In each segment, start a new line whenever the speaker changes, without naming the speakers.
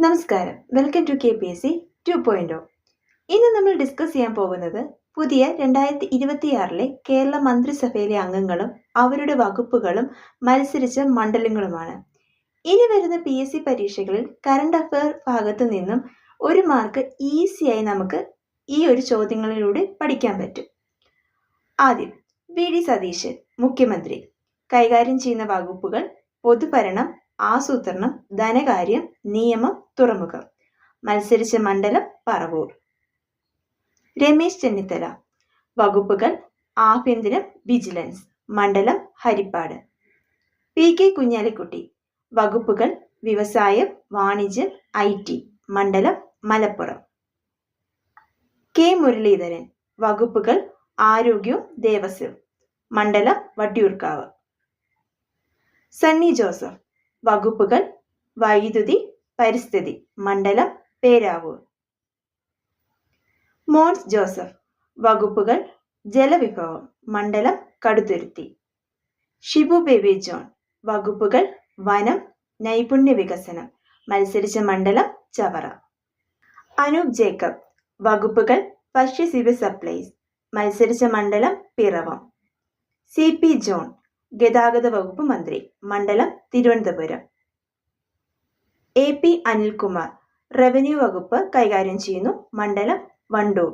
നമസ്കാരം, welcome to KPSC 2.0. ഇന്ന് നമ്മൾ ഡിസ്കസ് ചെയ്യാൻ പോകുന്നത് പുതിയ 2026 കേരള മന്ത്രിസഭയിലെ അംഗങ്ങളും അവരുടെ വകുപ്പുകളും മത്സരിച്ച മണ്ഡലങ്ങളുമാണ്. ഇനി വരുന്ന PSC പരീക്ഷകളിൽ കറണ്ട് അഫയർ ഭാഗത്തു നിന്നും ഒരു മാർക്ക് ഈസിയായി നമുക്ക് ഈ ഒരു ചോദ്യങ്ങളിലൂടെ പഠിക്കാൻ പറ്റും. ആദ്യം VD സതീശൻ മുഖ്യമന്ത്രി കൈകാര്യം ചെയ്യുന്ന വകുപ്പുകൾ പൊതുഭരണം, ആസൂത്രണം, ധനകാര്യം, നിയമം, തുറമുഖം. മത്സരിച്ച മണ്ഡലം പറവൂർ. രമേശ് ചെന്നിത്തല വകുപ്പുകൾ ആഭ്യന്തരം, വിജിലൻസ്, മണ്ഡലം ഹരിപ്പാട്. PK കുഞ്ഞാലിക്കുട്ടി വകുപ്പുകൾ വ്യവസായം, വാണിജ്യം, IT, മണ്ഡലം മലപ്പുറം. K മുരളീധരൻ വകുപ്പുകൾ ആരോഗ്യവും ദേവസ്വം, മണ്ഡലം വട്ടിയൂർക്കാവ്. സണ്ണി ജോസഫ് വകുപ്പുകൾ വൈദ്യുതി, പരിസ്ഥിതി, മണ്ഡലം പേരാവൂർ. മോൻസ് ജോസഫ് വകുപ്പുകൾ ജലവിഭവം, മണ്ഡലം കടുത്തുരുത്തി. ഷിബു ബേബി ജോൺ വകുപ്പുകൾ വനം, നൈപുണ്യ വികസനം, മത്സരിച്ച മണ്ഡലം ചവറ. അനൂപ് ജേക്കബ് വകുപ്പുകൾ ഭക്ഷ്യ സിവിൽ സപ്ലൈസ്, മത്സരിച്ച മണ്ഡലം പിറവം. CP ജോൺ ഗതാഗത വകുപ്പ് മന്ത്രി, മണ്ഡലം തിരുവനന്തപുരം. AP അനിൽകുമാർ റവന്യൂ വകുപ്പ് കൈകാര്യം ചെയ്യുന്നു, മണ്ഡലം വണ്ടൂർ.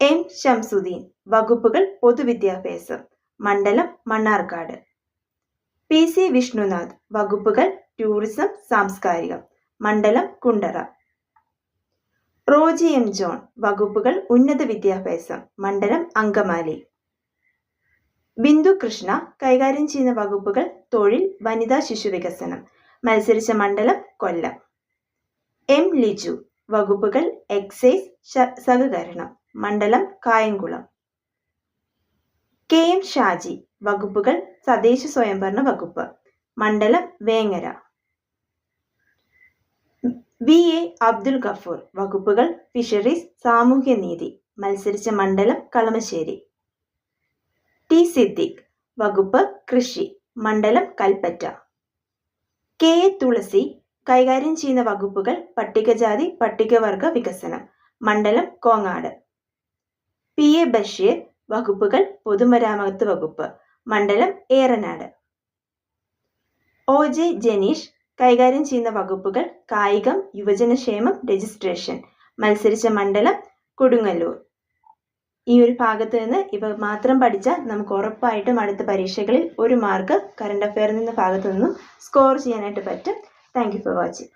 M ശംസുദ്ദീൻ വകുപ്പുകൾ പൊതുവിദ്യാഭ്യാസം, മണ്ഡലം മണ്ണാർക്കാട്. PC വിഷ്ണുനാഥ് വകുപ്പുകൾ ടൂറിസം, സാംസ്കാരികം, മണ്ഡലം കുണ്ടറ. റോജി M ജോൺ വകുപ്പുകൾ ഉന്നത വിദ്യാഭ്യാസം, മണ്ഡലം അങ്കമാലി. ബിന്ദു കൃഷ്ണ കൈകാര്യം ചെയ്യുന്ന വകുപ്പുകൾ തൊഴിൽ, വനിതാ ശിശു വികസനം, മത്സരിച്ച മണ്ഡലം കൊല്ലം. M ലിജു വകുപ്പുകൾ എക്സൈസ്, സഹകരണം, മണ്ഡലം കായംകുളം. KM ഷാജി വകുപ്പുകൾ തദ്ദേശ സ്വയംഭരണ വകുപ്പ്, മണ്ഡലം വേങ്ങര. VA അബ്ദുൽ ഗഫൂർ വകുപ്പുകൾ ഫിഷറീസ്, സാമൂഹ്യനീതി, മത്സരിച്ച മണ്ഡലം കളമശ്ശേരി. T സിദ്ദിഖ് വകുപ്പ് കൃഷി, മണ്ഡലം കൽപ്പറ്റ. KA തുളസി കൈകാര്യം ചെയ്യുന്ന വകുപ്പുകൾ പട്ടികജാതി പട്ടികവർഗ വികസനം, മണ്ഡലം കോങ്ങാട്. PA ബഷീർ വകുപ്പുകൾ പൊതുമരാമത്ത് വകുപ്പ്, മണ്ഡലം ഏറനാട്. OJ ജനീഷ് കൈകാര്യം ചെയ്യുന്ന വകുപ്പുകൾ കായികം, യുവജനക്ഷേമം, രജിസ്ട്രേഷൻ, മത്സരിച്ച മണ്ഡലം കൊടുങ്ങല്ലൂർ. ഈ ഒരു ഭാഗത്ത് നിന്ന് ഇവ മാത്രം പഠിച്ചാൽ നമുക്ക് ഉറപ്പായിട്ടും അടുത്ത പരീക്ഷകളിൽ ഒരു മാർക്ക് കറണ്ട് അഫയറിൽ നിന്ന് ഭാഗത്തു നിന്നും സ്കോർ ചെയ്യാനായിട്ട് പറ്റും. Thank you for watching.